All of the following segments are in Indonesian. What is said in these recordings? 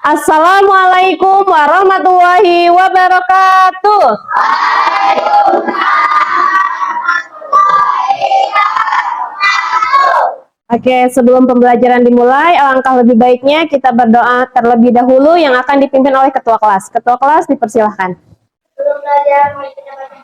Assalamualaikum warahmatullahi wabarakatuh. Oke, sebelum pembelajaran dimulai, alangkah lebih baiknya kita berdoa terlebih dahulu yang akan dipimpin oleh ketua kelas. Ketua kelas dipersilahkan. Sebelum belajar, mari kita baca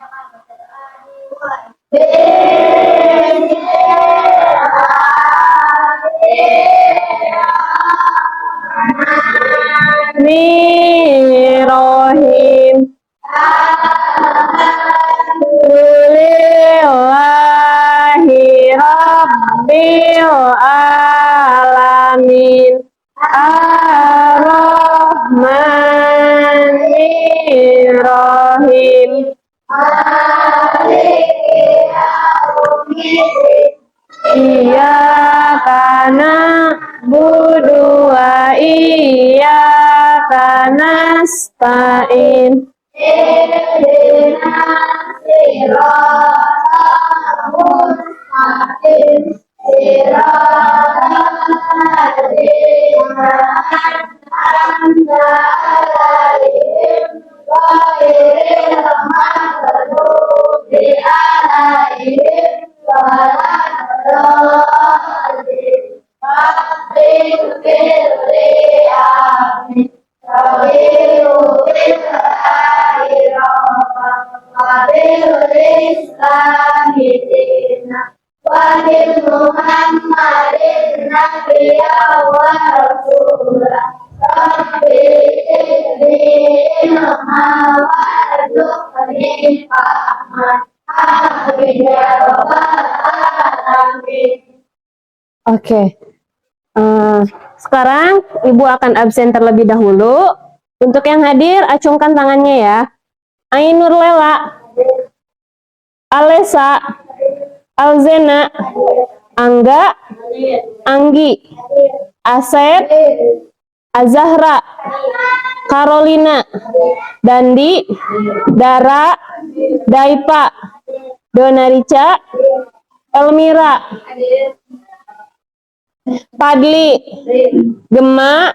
Bismillahirrahmanirrahim. Alhamdulillahi Rabbil Alamin. Ar-Rahmanirrahim. Iyyaka na'budu wa iyyaka nasta'in. Oke, sekarang Ibu akan absen terlebih dahulu. Untuk yang hadir, acungkan tangannya ya. Ainur Lela, Alesa, Alzena, Angga, Anggi, Asep, Azahra, Carolina, Dandi, Dara, Daipa, Donarica, Elmira, Padli, Gema,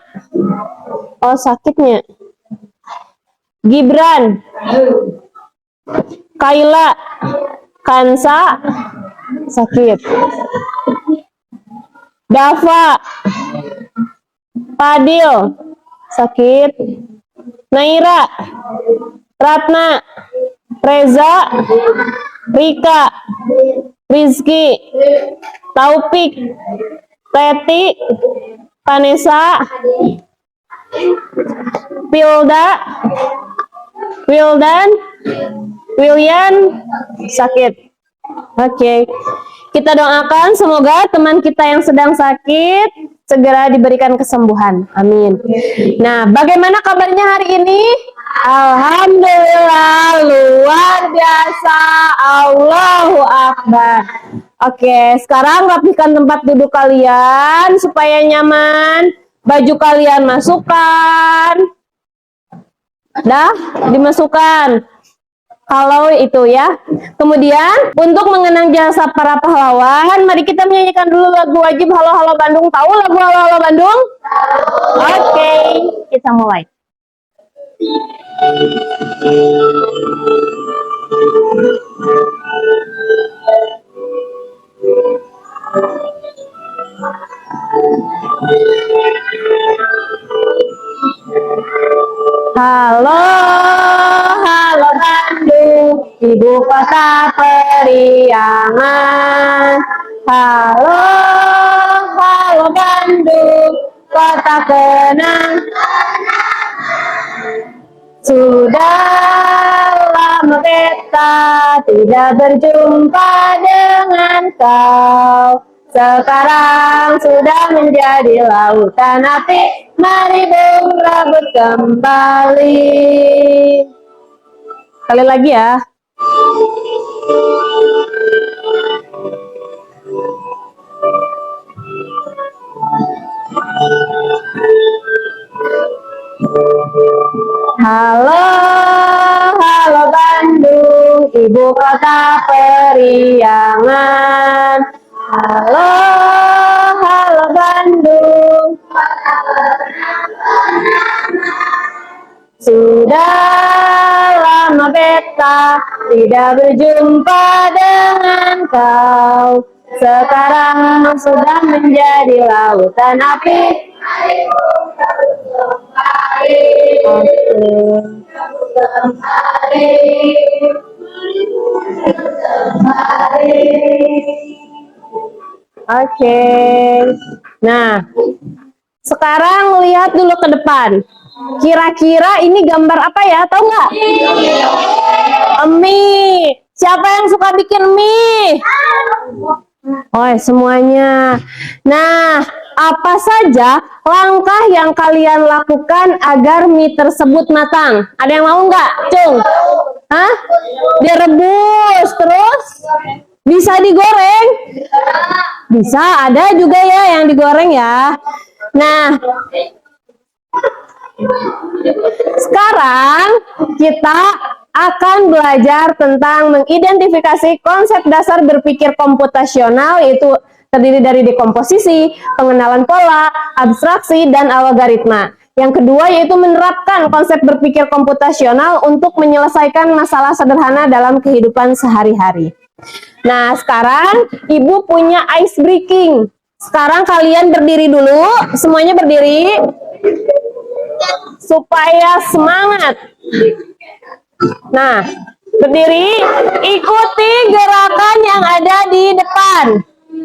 oh sakitnya, Gibran, Kaila, Kansa, sakit, Dava, Padil, sakit, Naira, Ratna, Reza, Rika, Rizky, Taufik, Teti, Vanessa, Pilda, Wildan, William, sakit. Oke, kita doakan semoga teman kita yang sedang sakit segera diberikan kesembuhan. Amin. Nah, bagaimana kabarnya hari ini? Alhamdulillah, luar biasa. Allahu Akbar. Oke, sekarang rapikan tempat duduk kalian supaya nyaman. Baju kalian masukkan. Dah, dimasukkan. Kalau itu ya. Kemudian untuk mengenang jasa para pahlawan, mari kita menyanyikan dulu lagu wajib Halo Halo Bandung. Tahu lagu Halo Halo Bandung? Oke, kita mulai. Halo, halo Bandung, ibu kota periangan. Halo, halo Bandung, kota kenang. Sudah lama beta tidak berjumpa dengan kau. Sekarang sudah menjadi lautan api, mari berebut kembali. Kali lagi ya. Halo, halo Bandung, ibu kota periangan. Halo, halo Bandung. Sudah lama beta tidak berjumpa dengan kau. Sekarang sudah menjadi lautan api. Oke. Nah, sekarang lihat dulu ke depan. Kira-kira ini gambar apa ya? Tahu nggak? Mie. Siapa yang suka bikin mie? Oh, semuanya. Nah, apa saja langkah yang kalian lakukan agar mie tersebut matang? Ada yang mau nggak, Cung? Hah? Direbus, terus bisa digoreng? Bisa, ada juga ya yang digoreng ya. Nah, sekarang kita akan belajar tentang mengidentifikasi konsep dasar berpikir komputasional, yaitu terdiri dari dekomposisi, pengenalan pola, abstraksi, dan algoritma. Yang kedua yaitu menerapkan konsep berpikir komputasional untuk menyelesaikan masalah sederhana dalam kehidupan sehari-hari. Nah, sekarang Ibu punya ice breaking. Sekarang kalian berdiri dulu, semuanya berdiri supaya semangat. Nah, berdiri, ikuti gerakan yang ada di depan.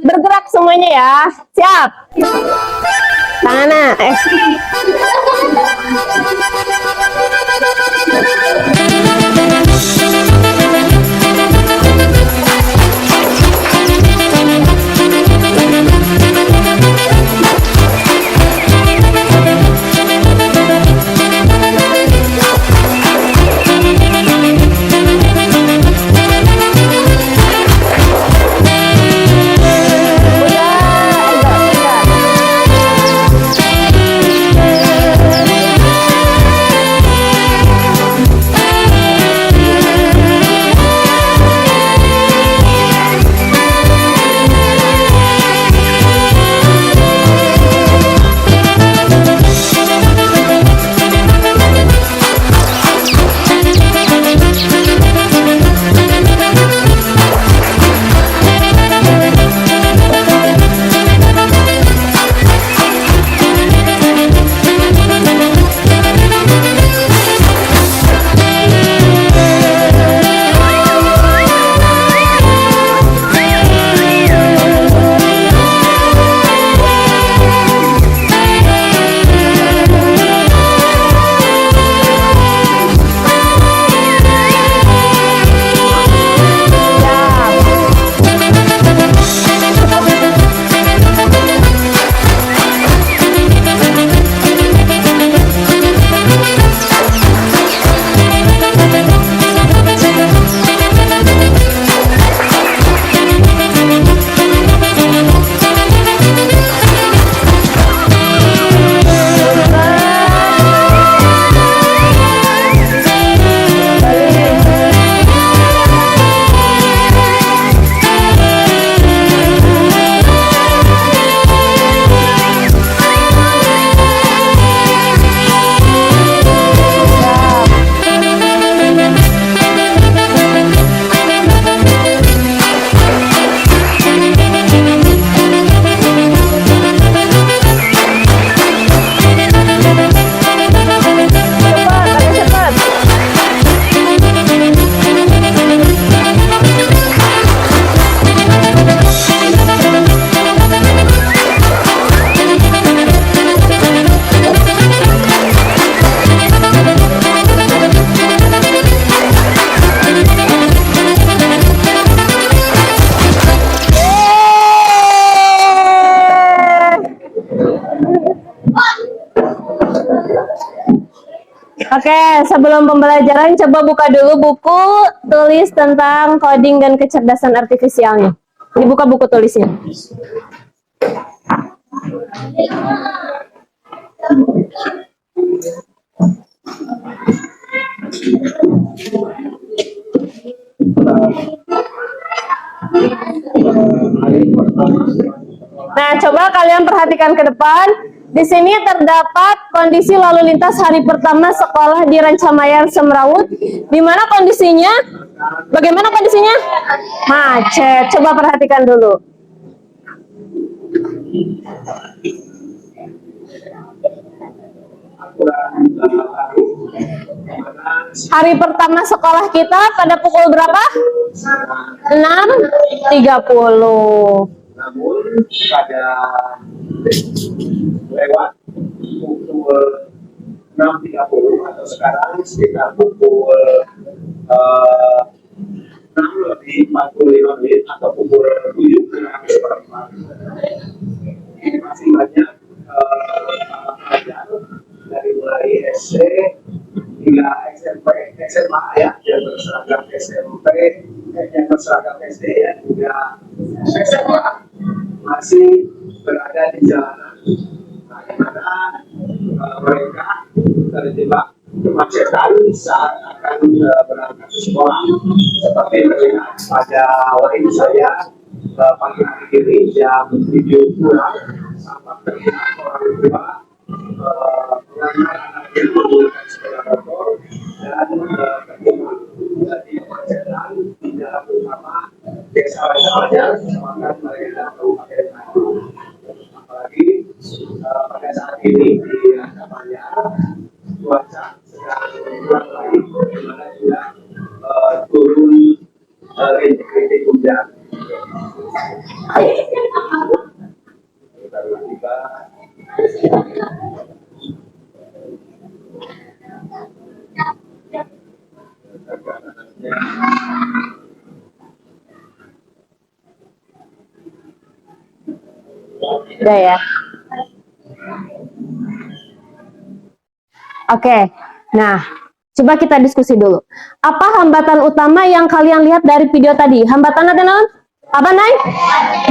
Bergerak semuanya ya. Siap? Tangannya. Oke, sebelum pembelajaran coba buka dulu buku tulis tentang coding dan kecerdasan artifisialnya. Dibuka buku tulisnya. Nah, coba kalian perhatikan ke depan. Di sini terdapat kondisi lalu lintas hari pertama sekolah di Rancamayan Semrawut. Di mana kondisinya? Bagaimana kondisinya? Macet. Coba perhatikan dulu. Hari pertama sekolah kita pada pukul berapa? 6.30. Namun pada lewat pukul 6.30 atau sekarang sekitar pukul 6:45 atau pukul 7:45 ini masih banyak pelajar dari mulai SD hingga SMP, SMA ya, yang berseragam SMP, yang berseragam SD ya, hingga SMA masih berada di jalanan. Nah, di mana mereka terjebak kemacetan saat akan berangkat ke sekolah. Seperti terlihat pada wahyu saya pagi hari ini jam 7 kurang, sampai terlihat orang tua mengantar anaknya menggunakan sepeda motor dan terjebak di kemacetan di dalam utama desa Rancamayan, kecamatan Marenda, Kabupaten Bandung. Apalagi pada saat ini di Rancamayan cuaca sedang kurang baik, di mana juga turun rintik-rintik hujan. Tiba-tiba Udah ya. Oke. Nah, coba kita diskusi dulu. Apa hambatan utama yang kalian lihat dari video tadi? Hambatan apa, non? Apa, Nay?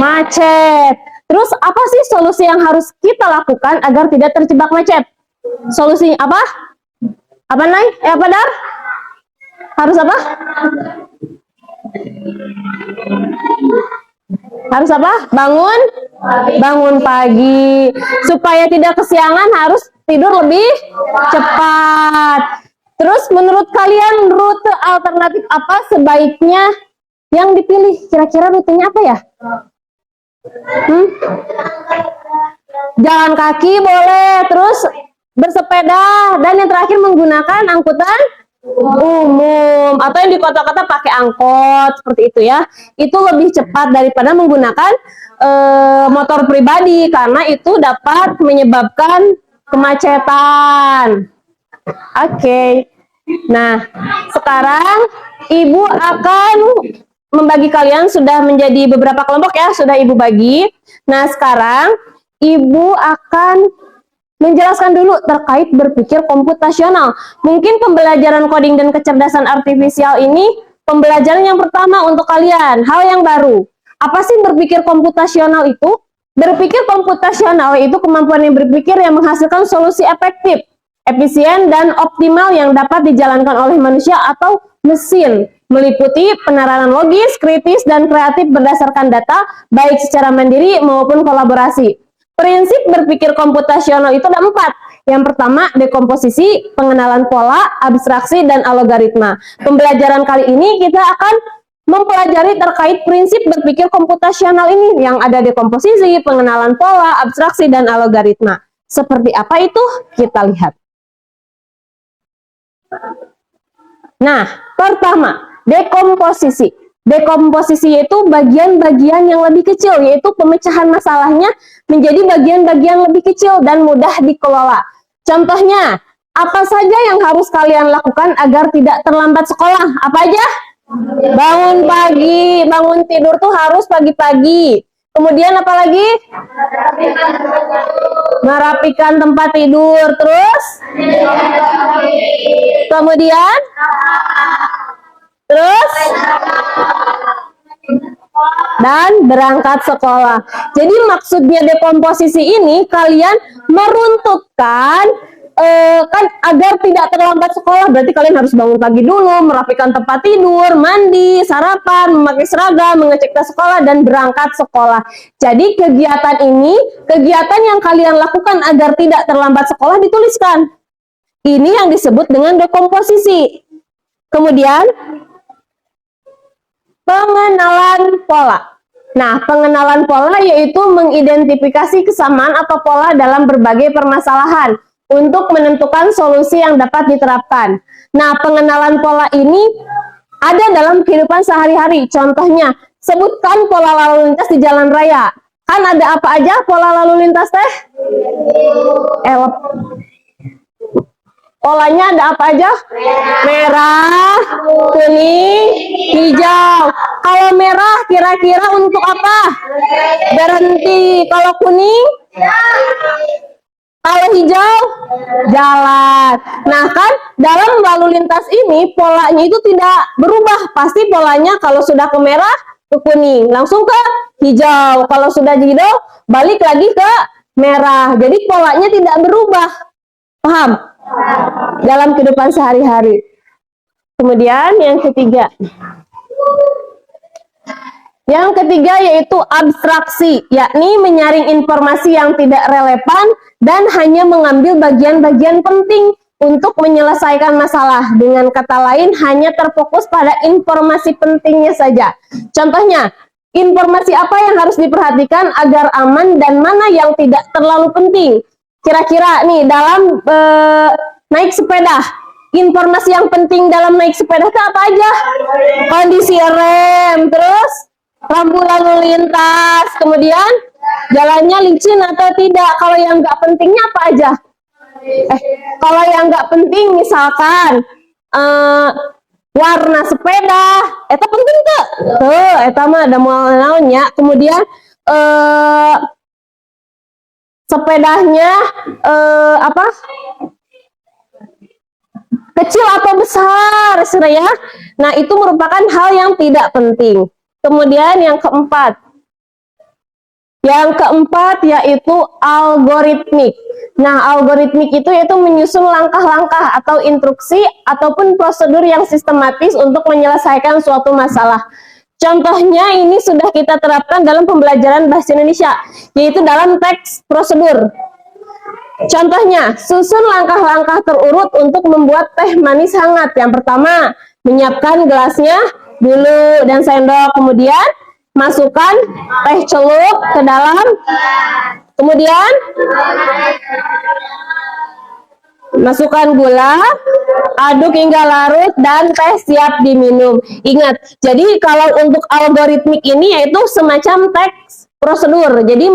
Macet. Terus apa sih solusi yang harus kita lakukan agar tidak terjebak macet? Solusinya apa? Apa, Nay? Apa, Dar? Harus apa? Harus apa? Bangun pagi. Supaya tidak kesiangan harus tidur lebih cepat. Terus menurut kalian rute alternatif apa sebaiknya yang dipilih? Kira-kira rutenya apa ya? Jalan kaki boleh, terus bersepeda, dan yang terakhir menggunakan angkutan umum, atau yang di kota-kota pakai angkot seperti itu ya. Itu lebih cepat daripada menggunakan motor pribadi karena itu dapat menyebabkan kemacetan. Oke. Nah, sekarang Ibu akan membagi kalian, sudah menjadi beberapa kelompok ya, sudah Ibu bagi. Nah, sekarang Ibu akan menjelaskan dulu terkait berpikir komputasional. Mungkin pembelajaran coding dan kecerdasan artifisial ini pembelajaran yang pertama untuk kalian, hal yang baru. Apa sih berpikir komputasional itu? Berpikir komputasional itu kemampuan yang berpikir yang menghasilkan solusi efektif, efisien, dan optimal yang dapat dijalankan oleh manusia atau mesin, meliputi penerapan logis, kritis, dan kreatif berdasarkan data, baik secara mandiri maupun kolaborasi. Prinsip berpikir komputasional itu ada 4. Yang pertama, dekomposisi, pengenalan pola, abstraksi, dan algoritma. Pembelajaran kali ini kita akan mempelajari terkait prinsip berpikir komputasional ini, yang ada dekomposisi, pengenalan pola, abstraksi, dan algoritma. Seperti apa itu? Kita lihat. Nah, pertama, dekomposisi. Dekomposisi yaitu bagian-bagian yang lebih kecil, yaitu pemecahan masalahnya menjadi bagian-bagian lebih kecil dan mudah dikelola. Contohnya, apa saja yang harus kalian lakukan agar tidak terlambat sekolah? Apa aja? Bangun pagi, bangun tidur tuh harus pagi-pagi. Kemudian apa lagi? Merapikan tempat tidur. Terus? Kemudian? Terus? Dan berangkat sekolah. Jadi maksudnya dekomposisi ini kalian meruntutkan kan agar tidak terlambat sekolah berarti kalian harus bangun pagi dulu, merapikan tempat tidur, mandi, sarapan, memakai seragam, mengecek tas sekolah dan berangkat sekolah. Jadi kegiatan ini, kegiatan yang kalian lakukan agar tidak terlambat sekolah dituliskan. Ini yang disebut dengan dekomposisi. Kemudian pengenalan pola. Nah, pengenalan pola yaitu mengidentifikasi kesamaan atau pola dalam berbagai permasalahan untuk menentukan solusi yang dapat diterapkan. Nah, pengenalan pola ini ada dalam kehidupan sehari-hari. Contohnya, sebutkan pola lalu lintas di jalan raya. Kan ada apa aja pola lalu lintas teh? Polanya ada apa aja? Merah, kuning, hijau. Kalau merah kira-kira untuk apa? Berhenti. Kalau kuning? Kalau hijau? Jalan. Nah kan dalam lalu lintas ini polanya itu tidak berubah. Pasti polanya kalau sudah ke merah ke kuning. Langsung ke hijau. Kalau sudah hijau balik lagi ke merah. Jadi polanya tidak berubah. Paham? Dalam kehidupan sehari-hari. Kemudian yang ketiga. Yang ketiga yaitu abstraksi, yakni menyaring informasi yang tidak relevan dan hanya mengambil bagian-bagian penting untuk menyelesaikan masalah. Dengan kata lain, hanya terfokus pada informasi pentingnya saja. Contohnya, informasi apa yang harus diperhatikan agar aman dan mana yang tidak terlalu penting. Kira-kira nih dalam naik sepeda, informasi yang penting dalam naik sepeda itu apa aja? Kondisi rem, terus lampu lalu lintas, kemudian jalannya licin atau tidak. Kalau yang nggak pentingnya apa aja? Kalau yang nggak penting misalkan warna sepeda, itu penting tuh. Itu mah ada naonnya. Kemudian sepedanya apa? Kecil atau besar, ya. Nah, itu merupakan hal yang tidak penting. Kemudian yang keempat. Yang keempat yaitu algoritmik. Nah, algoritmik itu yaitu menyusun langkah-langkah atau instruksi ataupun prosedur yang sistematis untuk menyelesaikan suatu masalah. Contohnya ini sudah kita terapkan dalam pembelajaran bahasa Indonesia, yaitu dalam teks prosedur. Contohnya, susun langkah-langkah terurut untuk membuat teh manis hangat. Yang pertama, menyiapkan gelasnya dulu dan sendok. Kemudian, masukkan teh celup ke dalam. Kemudian, masukkan gula, aduk hingga larut, dan teh siap diminum. Ingat, jadi kalau untuk algoritmik ini yaitu semacam teks prosedur. Jadi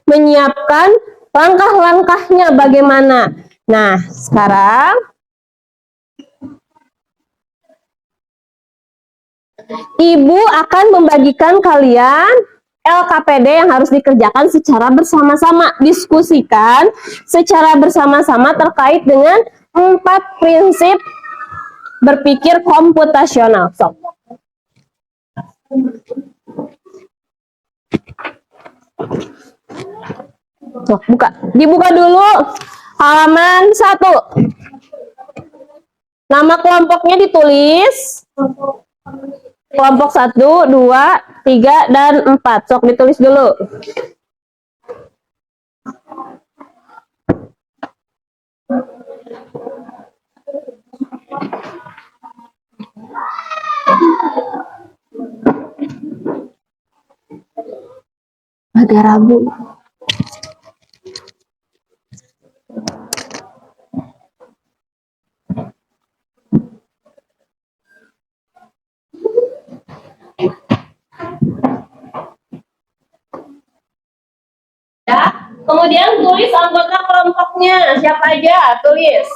menyiapkan langkah-langkahnya bagaimana. Nah, sekarang Ibu akan membagikan kalian LKPD yang harus dikerjakan secara bersama-sama. Diskusikan secara bersama-sama terkait dengan 4 prinsip berpikir komputasional. So. Tuh, dibuka dulu halaman 1. Nama kelompoknya ditulis. Kelompok 1, 2, 3, dan 4. Sok ditulis dulu. Agak rabu. Ya, kemudian tulis anggota kelompoknya, siapa aja, tulis.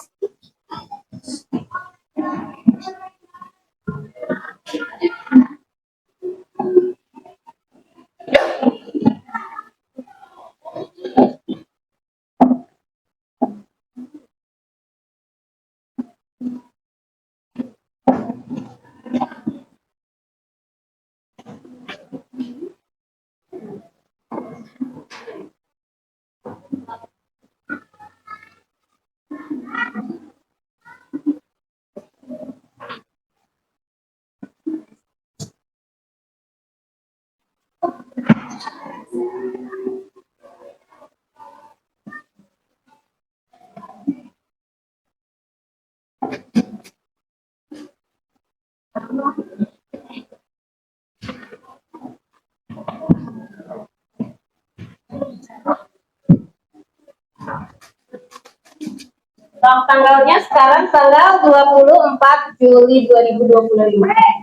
Tanggalnya sekarang tanggal 24 Juli 2025.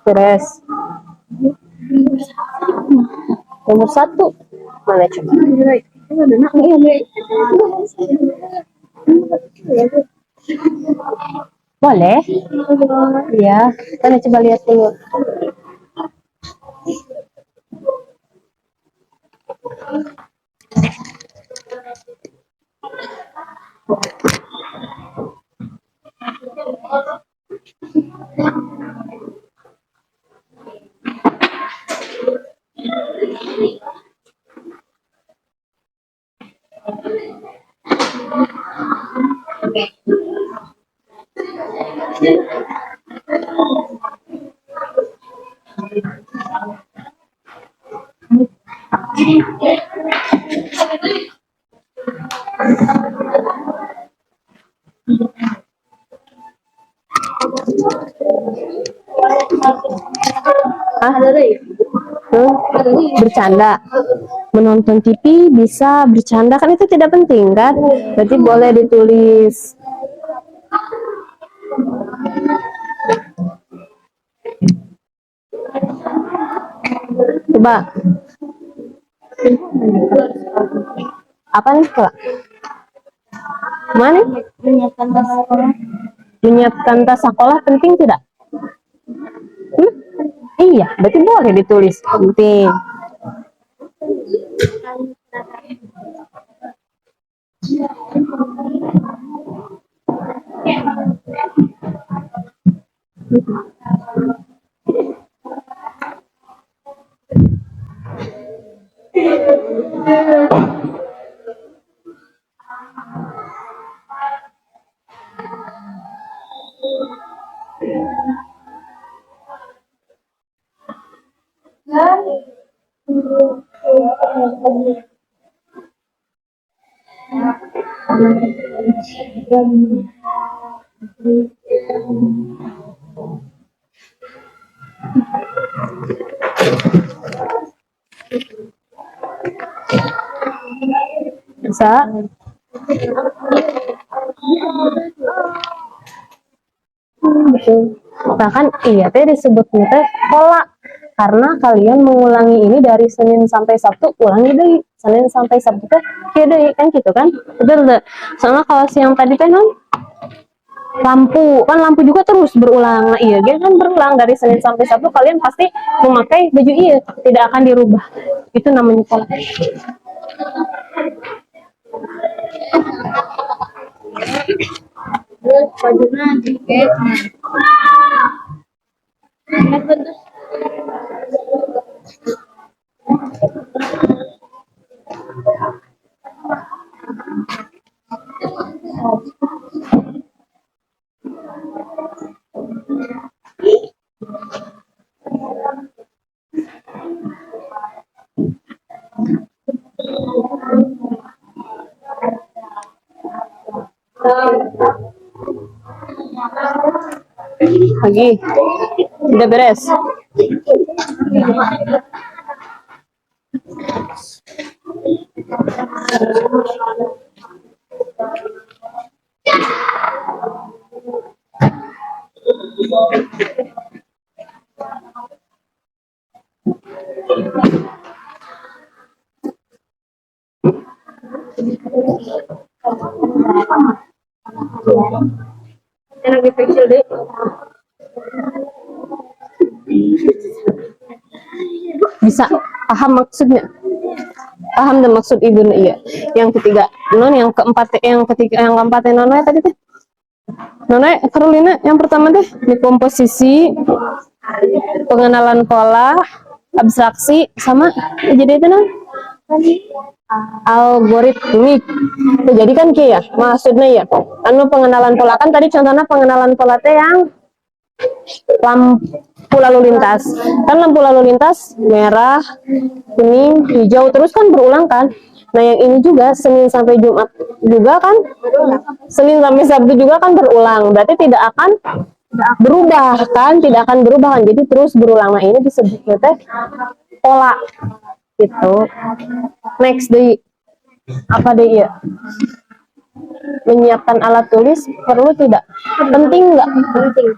Beres. Nomor 1. Mana coba? Boleh? Iya. Kita coba lihat dulu. Ah, bercanda. Menonton TV bisa bercanda kan itu tidak penting kan? Berarti boleh ditulis. Coba. Apa nih, Kak? Mana? Menyiapkan tas sekolah. Menyiapkan tas sekolah penting tidak? Iya, berarti boleh ditulis penting. Bisa. Betul. Bahkan iya teh disebutnya teh pola karena kalian mengulangi ini dari Senin sampai Sabtu, ulangi deh Senin sampai Sabtu teh deh kan gitu kan, betul deh. Soalnya kalau siang tadi teh non lampu kan, lampu juga terus berulang. Nah, iya kan berulang dari Senin sampai Sabtu, kalian pasti memakai baju iya, tidak akan dirubah. Itu namanya pola. Terus bajunya jaket. Kenapa terus? Lagi udah beres. Enak di facial deh. Bisa paham maksudnya? Paham dan maksud ibu iya. Yang ketiga, non yang keempat, yang ketiga, yang keempat non tadi teh. Nona Carolina yang pertama deh di komposisi, pengenalan pola, abstraksi, sama jadi itu non algoritmik. Jadi kan ya maksudnya ya anu pengenalan pola kan tadi contohnya pengenalan pola teh yang lampu lalu lintas kan, lampu lalu lintas merah, kuning, hijau terus kan berulang kan. Nah yang ini juga Senin sampai Jumat juga kan, Senin sampai Sabtu juga kan berulang, berarti tidak akan berubah kan, tidak akan berubah kan, jadi terus berulang. Nah ini disebutnya teh pola gitu. Next deh, apa deh ya? Menyiapkan alat tulis perlu tidak? Penting nggak? Penting.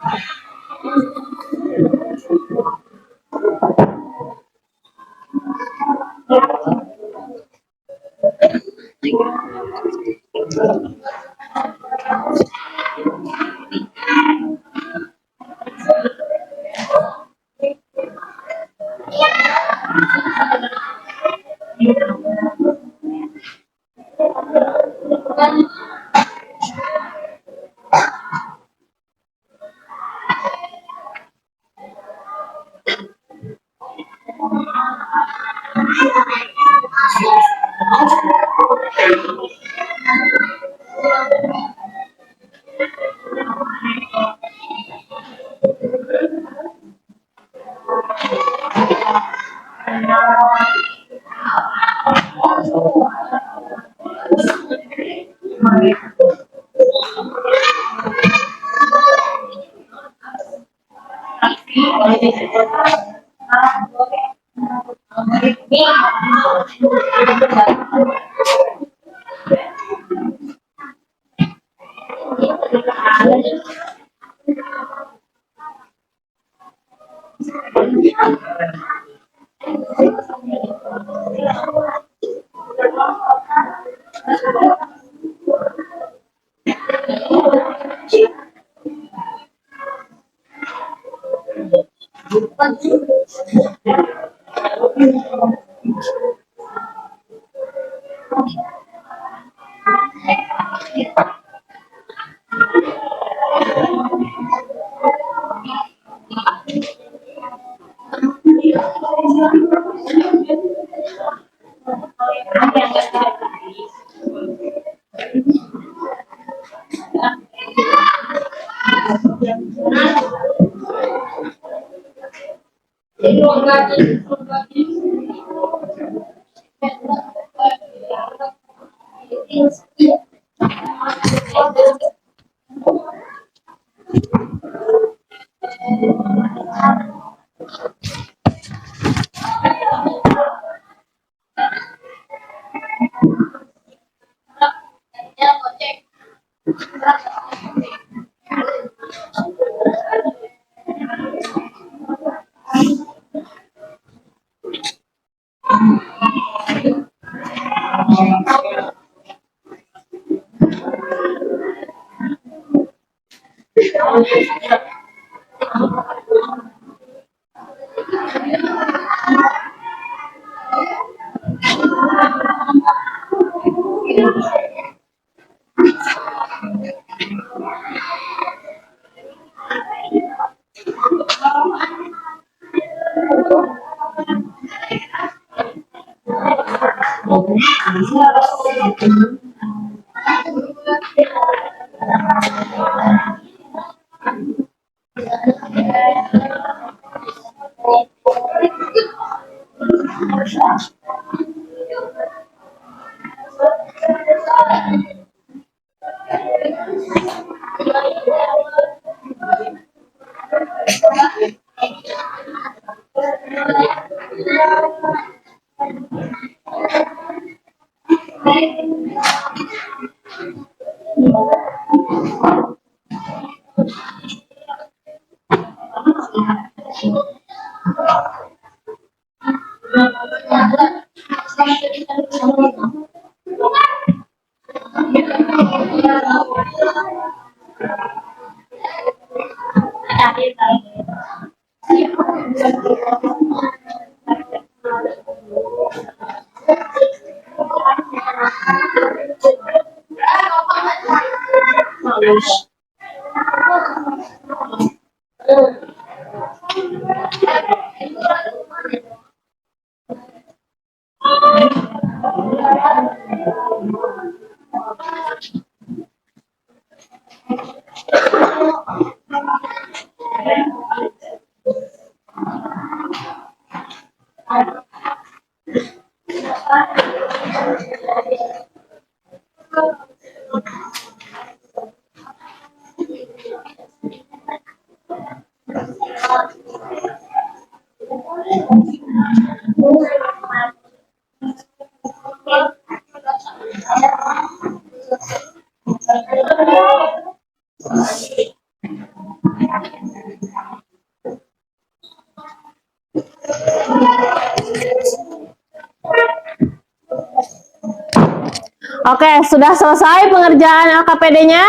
Oke, sudah selesai pengerjaan LKPD-nya?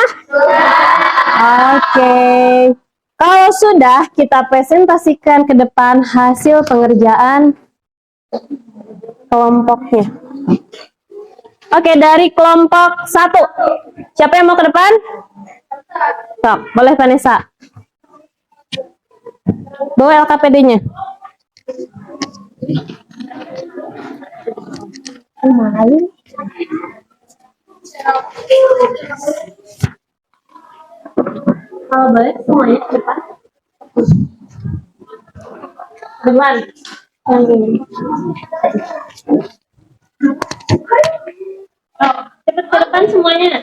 Oke. Kalau sudah, kita presentasikan ke depan hasil pengerjaan kelompoknya. Oke, dari kelompok 1. Siapa yang mau ke depan? Sok, boleh Vanessa. Bawa LKPD-nya. Malu. Kalau balik semuanya ke depan. Duluan. Yang ini. Oh, cepat ke depan semuanya.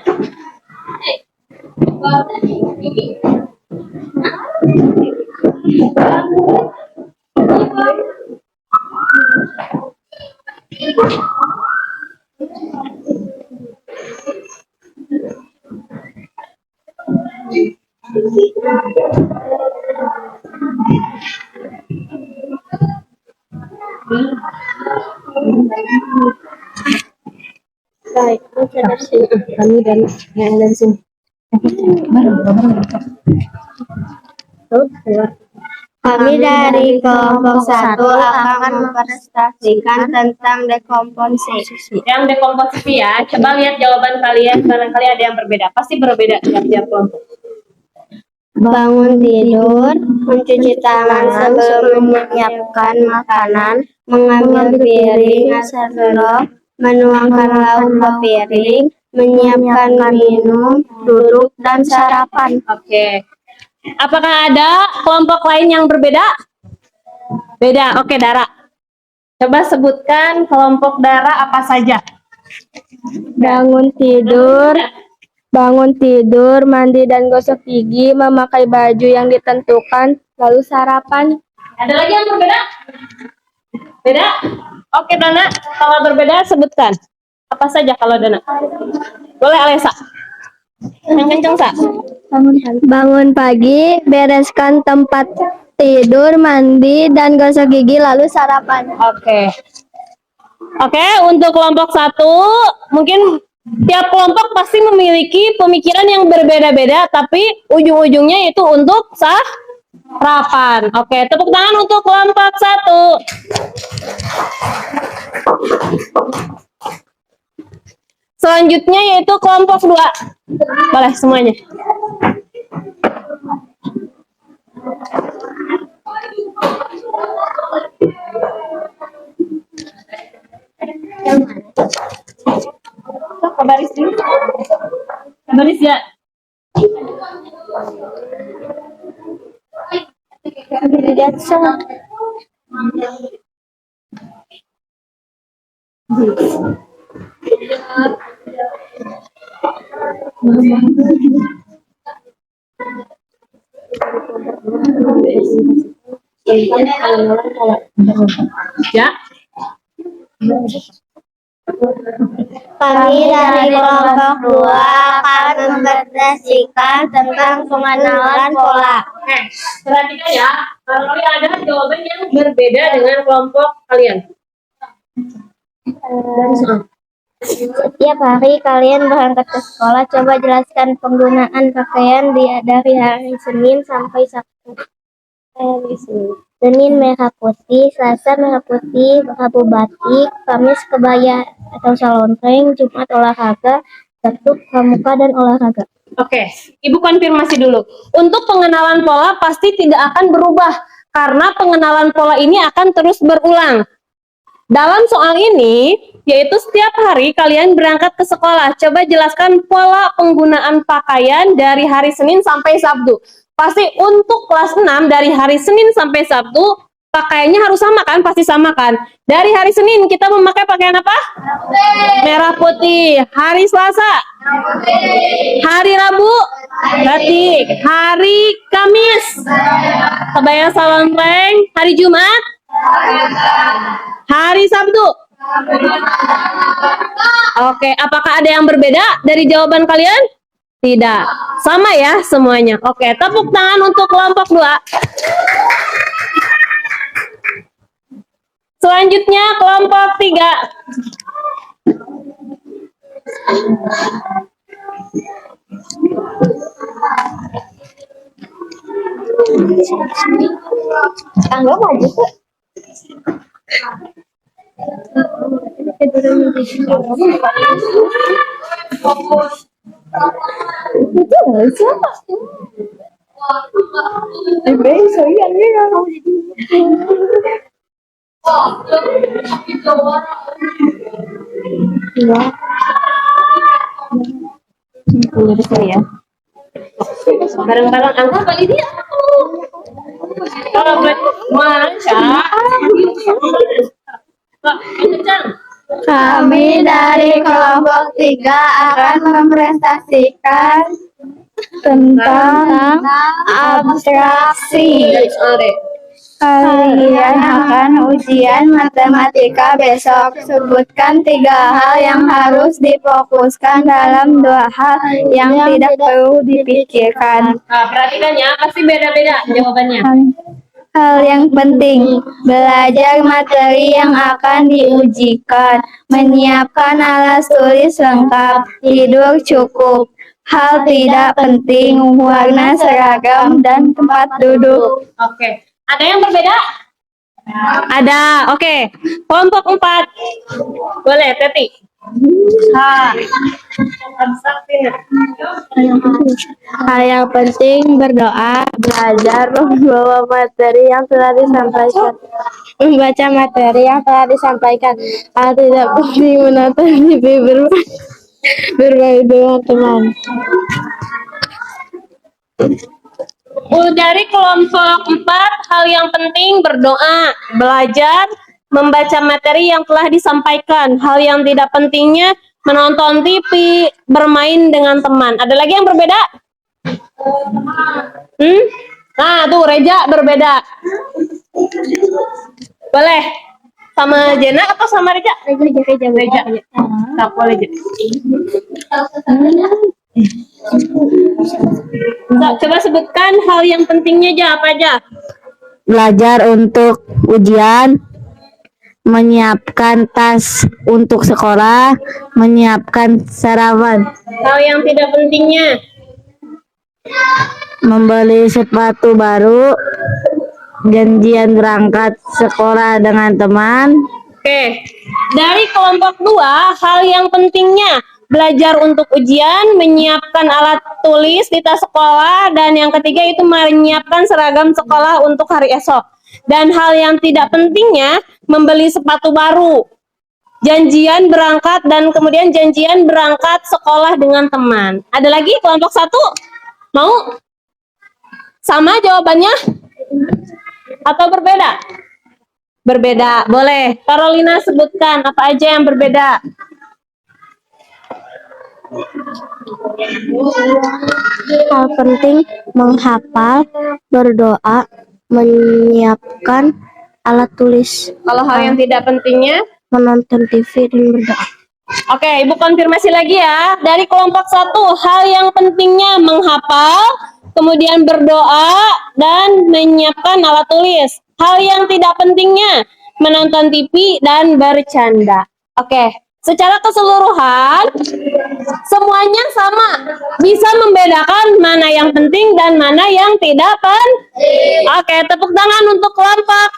Baik, itu dari sini. Kami dari yang dari sini. Kami dari kelompok 1 akan mempresentasikan tentang dekomposisi. Yang dekomposisi ya. Coba lihat jawaban kalian, barangkali ada yang berbeda. Pasti berbeda tiap-tiap kelompok. Bangun tidur, mencuci tangan sebelum menyiapkan makanan, mengambil piring, sendok, menuangkan lauk ke piring, menyiapkan minum, duduk, dan sarapan. Oke. Apakah ada kelompok lain yang berbeda? Beda. Oke, Dara. Coba sebutkan kelompok Dara apa saja. Bangun tidur, mandi dan gosok gigi, memakai baju yang ditentukan, lalu sarapan. Ada lagi yang berbeda? Beda? Oke, Dana. Kalau berbeda, sebutkan. Apa saja kalau Dana? Boleh, Alesa. Yang kenceng, Sa. Bangun pagi, bereskan tempat tidur, mandi, dan gosok gigi, lalu sarapan. Oke. Oke, untuk kelompok 1, mungkin tiap kelompok pasti memiliki pemikiran yang berbeda-beda, tapi ujung-ujungnya itu untuk sarapan. Oke, tepuk tangan untuk kelompok 1. Selanjutnya yaitu kelompok 2. Boleh semuanya. Ke baris dulu. Baris ya. Ya. Kami dari kelompok 2 akan mempresentasikan tentang pengenalan pola. Perhatikan ya, barangkali ada jawaban yang berbeda dengan kelompok kalian. Setiap hari kalian berangkat ke sekolah, coba jelaskan penggunaan pakaian dari hari Senin sampai Sabtu. Senin merah putih, Selasa merah putih, Rabu batik, Kamis kebaya atau salontreng, Jumat olahraga, Sabtu pramuka dan olahraga. Oke, Ibu konfirmasi dulu. Untuk pengenalan pola pasti tidak akan berubah karena pengenalan pola ini akan terus berulang. Dalam soal ini, yaitu setiap hari kalian berangkat ke sekolah. Coba jelaskan pola penggunaan pakaian dari hari Senin sampai Sabtu. Pasti untuk kelas 6 dari hari Senin sampai Sabtu, pakaiannya harus sama kan? Pasti sama kan? Dari hari Senin kita memakai pakaian apa? Merah putih. Hari Selasa? Hari Rabu? Batik. Hari Kamis? Kebaya salontreng. Hari Jumat? Hari Sabtu? Oke, apakah ada yang berbeda dari jawaban kalian? Tidak. Sama ya semuanya. Oke, tepuk tangan untuk kelompok 2. Selanjutnya kelompok 3. Tangga maju kok. Ya. Bareng-bareng angkat kali dia. Kami dari kelompok 3 akan mempresentasikan tentang abstraksi. Kalian akan ujian matematika besok. Sebutkan 3 hal yang harus difokuskan dalam 2 hal yang tidak perlu dipikirkan. Nah, perhatikan ya, pasti beda-beda jawabannya. Hal yang penting, belajar materi yang akan diujikan, menyiapkan alat tulis lengkap, tidur cukup. Hal tidak penting, warna seragam dan tempat duduk. Oke. Ada yang berbeda? Ada. Oke. Kelompok 4. Boleh, Teti. Hal yang penting, berdoa, belajar, membawa materi yang telah disampaikan, membaca materi yang telah disampaikan. Hal tidak penting, menonton TV, bermain dengan teman. Dari kelompok 4, hal yang penting berdoa, belajar, membaca materi yang telah disampaikan. Hal yang tidak pentingnya menonton TV, bermain dengan teman. Ada lagi yang berbeda? Nah, tuh Reja berbeda. Boleh. Sama Jena atau sama Reja? Reja. Tak boleh. Coba sebutkan hal yang pentingnya aja, apa aja? Belajar untuk ujian, menyiapkan tas untuk sekolah, menyiapkan sarapan, Hal yang tidak pentingnya? membeli sepatu baru, janjian berangkat sekolah dengan teman. Oke. Dari kelompok 2, hal yang pentingnya belajar untuk ujian, menyiapkan alat tulis di tas sekolah, dan yang ketiga itu menyiapkan seragam sekolah untuk hari esok. Dan hal yang tidak pentingnya membeli sepatu baru, janjian berangkat, dan kemudian janjian berangkat sekolah dengan teman. Ada lagi kelompok 1? Mau? Sama jawabannya? Atau berbeda? Berbeda, boleh. Carolina sebutkan apa aja yang berbeda. Hal penting, menghafal, berdoa, menyiapkan alat tulis, Kalau hal yang tidak pentingnya? menonton TV dan berdoa. Oke, Ibu konfirmasi lagi ya. Dari kelompok 1, hal yang pentingnya menghafal, kemudian berdoa, dan menyiapkan alat tulis. Hal yang tidak pentingnya menonton TV dan bercanda. Oke, secara keseluruhan semuanya sama. Bisa membedakan mana yang penting dan mana yang tidak penting. Oke, tepuk tangan untuk kelompok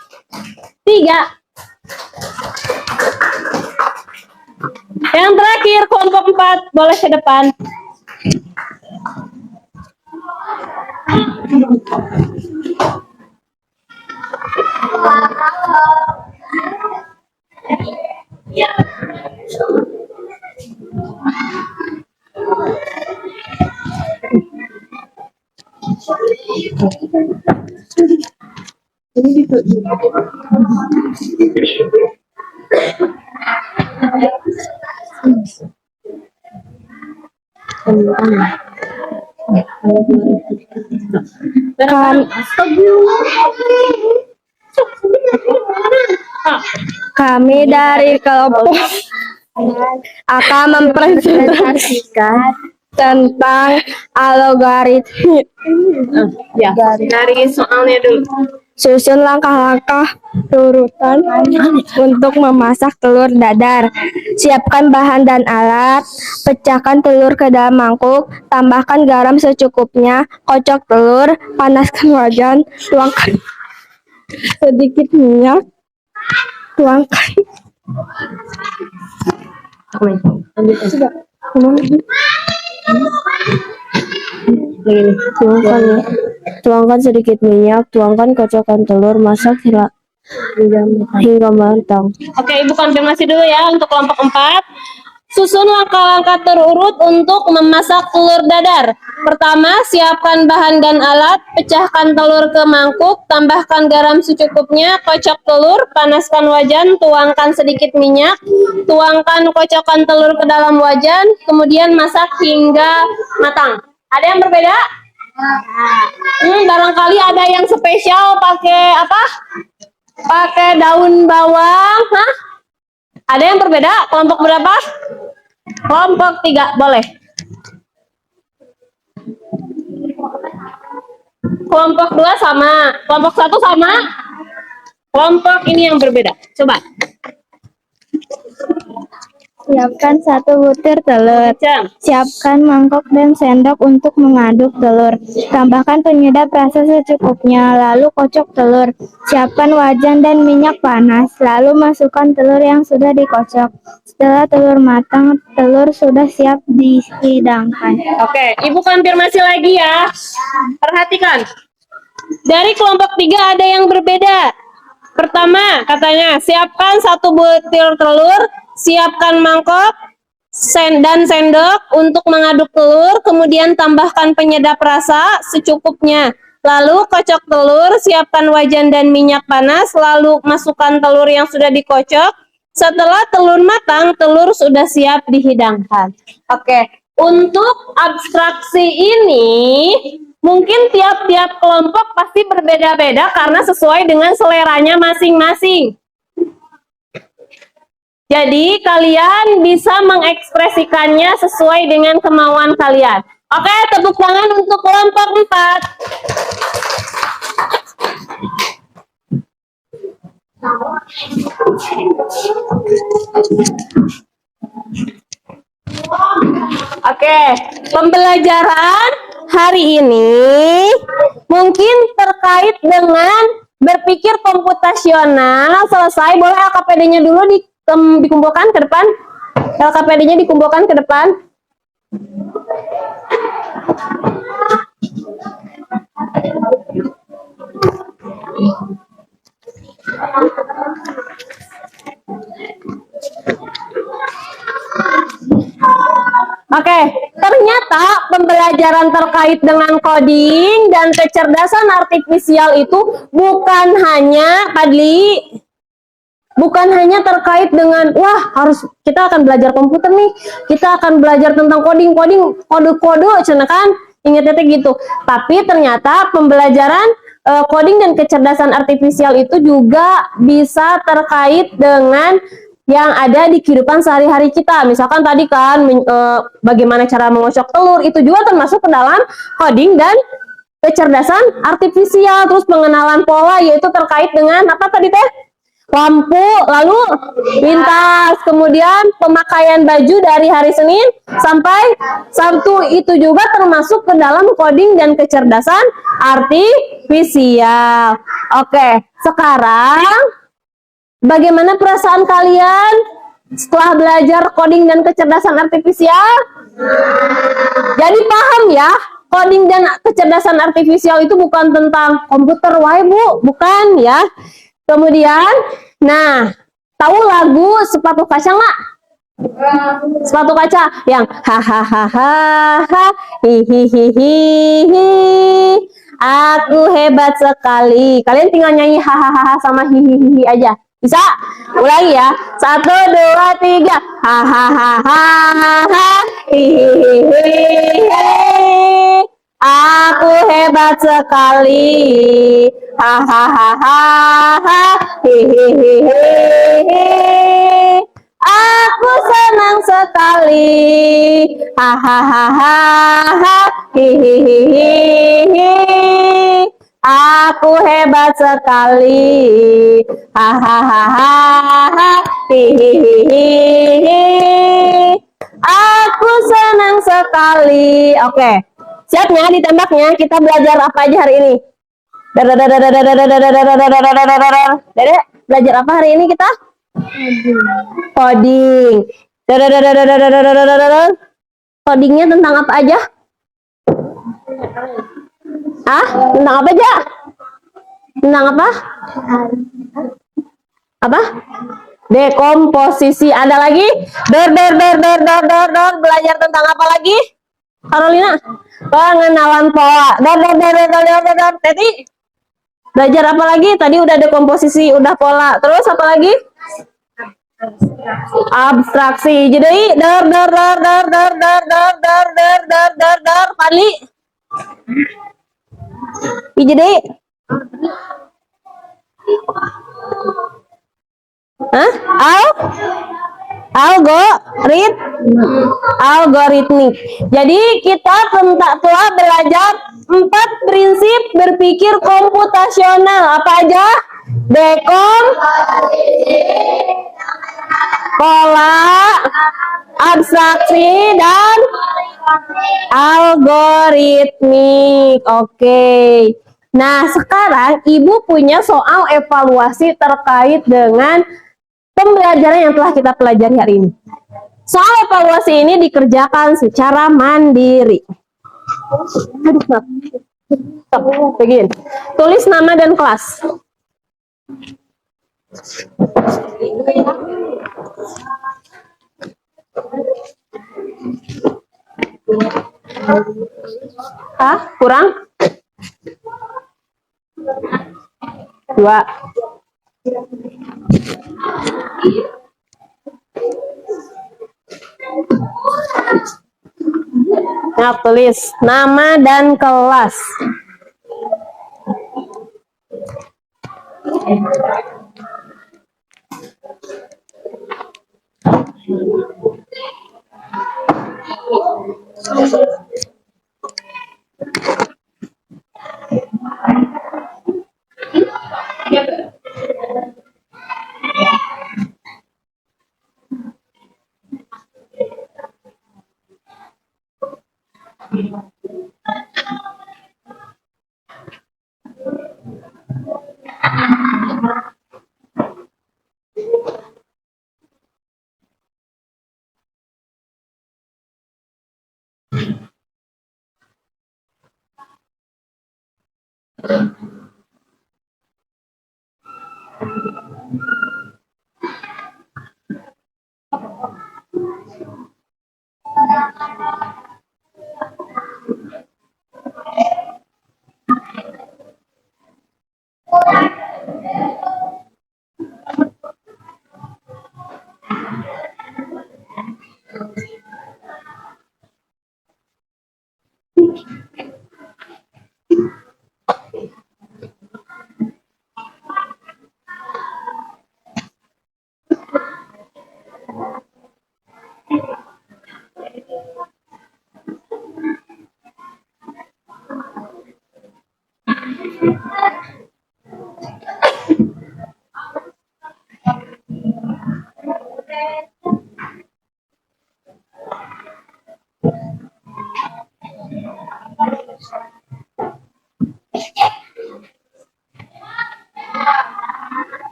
3. Yang terakhir kelompok 4, boleh ke depan. Kami dari kelompok akan mempresentasikan tentang algoritma. Ya, dari soalnya dulu. Susun langkah-langkah urutan untuk memasak telur dadar. Siapkan bahan dan alat. Pecahkan telur ke dalam mangkuk. Tambahkan garam secukupnya. Kocok telur. Panaskan wajan. Tuangkan sedikit minyak. Tuangkan. Tuangkan sedikit minyak, tuangkan kocokan telur, masak hingga matang. Oke, Ibu konfirmasi dulu ya untuk kelompok 4. Susun langkah-langkah terurut untuk memasak telur dadar. Pertama, siapkan bahan dan alat, pecahkan telur ke mangkuk, tambahkan garam secukupnya, kocok telur, panaskan wajan, tuangkan sedikit minyak, tuangkan kocokan telur ke dalam wajan, kemudian masak hingga matang. Ada yang berbeda? Barangkali ada yang spesial pakai apa? Pakai daun bawang, hah? Ada yang berbeda? Kelompok berapa? Kelompok 3, boleh. Kelompok 2 sama. Kelompok 1 sama. Kelompok ini yang berbeda. Coba. Siapkan 1 butir telur. Cem. Siapkan mangkok dan sendok untuk mengaduk telur. Tambahkan penyedap rasa secukupnya, lalu kocok telur. Siapkan wajan dan minyak panas, lalu masukkan telur yang sudah dikocok. Setelah telur matang, telur sudah siap dihidangkan. Oke, Ibu konfirmasi lagi ya. Perhatikan. Dari kelompok 3 ada yang berbeda. Pertama, katanya siapkan 1 butir telur, siapkan mangkok dan sendok untuk mengaduk telur, kemudian tambahkan penyedap rasa secukupnya. Lalu kocok telur, siapkan wajan dan minyak panas, lalu masukkan telur yang sudah dikocok. Setelah telur matang, telur sudah siap dihidangkan. Oke, untuk abstraksi ini mungkin tiap-tiap kelompok pasti berbeda-beda karena sesuai dengan seleranya masing-masing. Jadi kalian bisa mengekspresikannya sesuai dengan kemauan kalian. Oke, tepuk tangan untuk kelompok 4. Oke, pembelajaran hari ini mungkin terkait dengan berpikir komputasional. Selesai, boleh LKPD-nya dulu dikumpulkan ke depan. LKPD-nya dikumpulkan ke depan. Oke, ternyata pembelajaran terkait dengan coding dan kecerdasan artifisial itu bukan hanya terkait dengan harus kita akan belajar komputer nih, kita akan belajar tentang coding, kode-kode, kan? Ingatnya gitu. Tapi ternyata pembelajaran coding dan kecerdasan artifisial itu juga bisa terkait dengan yang ada di kehidupan sehari-hari kita. Misalkan tadi kan bagaimana cara mengocok telur, itu juga termasuk ke dalam coding dan kecerdasan artifisial. Terus pengenalan pola, yaitu terkait dengan apa tadi teh? Lampu, lalu lintas, kemudian pemakaian baju dari hari Senin sampai Sabtu, itu juga termasuk ke dalam coding dan kecerdasan artifisial. Oke, sekarang bagaimana perasaan kalian setelah belajar coding dan kecerdasan artifisial? Jadi paham ya, coding dan kecerdasan artifisial itu bukan tentang komputer, Bu, bukan ya. Kemudian, nah, tahu lagu Sepatu Kaca nggak? Sepatu Kaca yang hahaha hihihihi, aku hebat sekali. Kalian tinggal nyanyi hahaha sama hihihi aja. Bisa? Ulangi ya. 1, 2, 3. Hahaha hihihihi, aku hebat sekali. Hahaha hihihihi, aku senang sekali. Hahaha hihihihi, aku hebat sekali. Hahaha hihihihi, aku senang sekali. Oke, siapnya ditembaknya. Kita belajar apa aja hari ini? Dedek, belajar apa hari ini kita? Coding. Codingnya tentang apa aja? Tentang apa aja? Tentang apa? Apa? Dekomposisi. Ada lagi? Belajar tentang apa lagi? Carolina? Pengenalan pola. Teti? Belajar apa lagi? Tadi udah dekomposisi, udah pola. Terus apa lagi? Abstraksi. Jadi Fadli. Jadi Hah? Algoritmik. Jadi kita telah belajar 4 prinsip berpikir komputasional. Apa aja? Pola, abstraksi, dan algoritmik. Oke. Nah, sekarang Ibu punya soal evaluasi terkait dengan pembelajaran yang telah kita pelajari hari ini. Soal evaluasi ini dikerjakan secara mandiri. Begini. Tulis nama dan kelas. Kurang? 2. Nah, tulis nama dan kelas.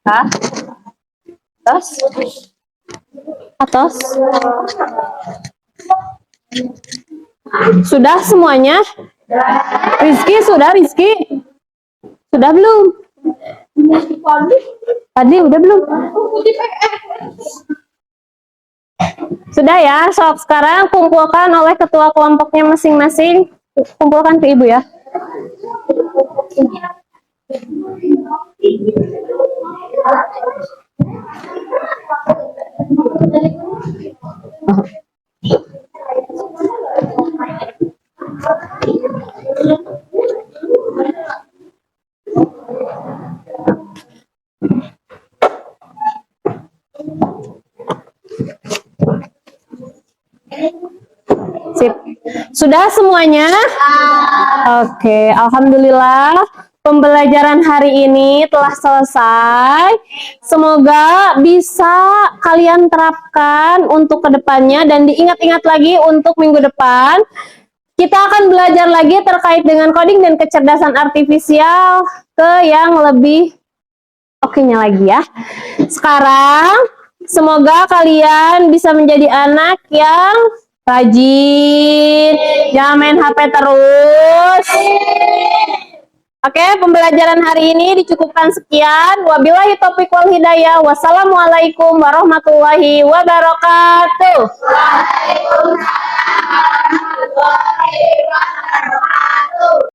Hah? Atas? Atas? Sudah semuanya? Rizky, sudah Rizky? Sudah belum? Tadi udah belum? Sudah ya, sob. Sekarang kumpulkan oleh ketua kelompoknya masing-masing. Kumpulkan ke ibu ya. Sip. Sudah semuanya? Oke, alhamdulillah pembelajaran hari ini telah selesai. Semoga bisa kalian terapkan untuk kedepannya dan diingat-ingat lagi untuk minggu depan. Kita akan belajar lagi terkait dengan coding dan kecerdasan artifisial ke yang lebih oke-nya lagi ya. Sekarang semoga kalian bisa menjadi anak yang rajin, jangan main HP terus. Oke, pembelajaran hari ini dicukupkan sekian. Wabillahi taufiq wal hidayah. Wassalamualaikum warahmatullahi wabarakatuh. Waalaikumsalam warahmatullahi wabarakatuh.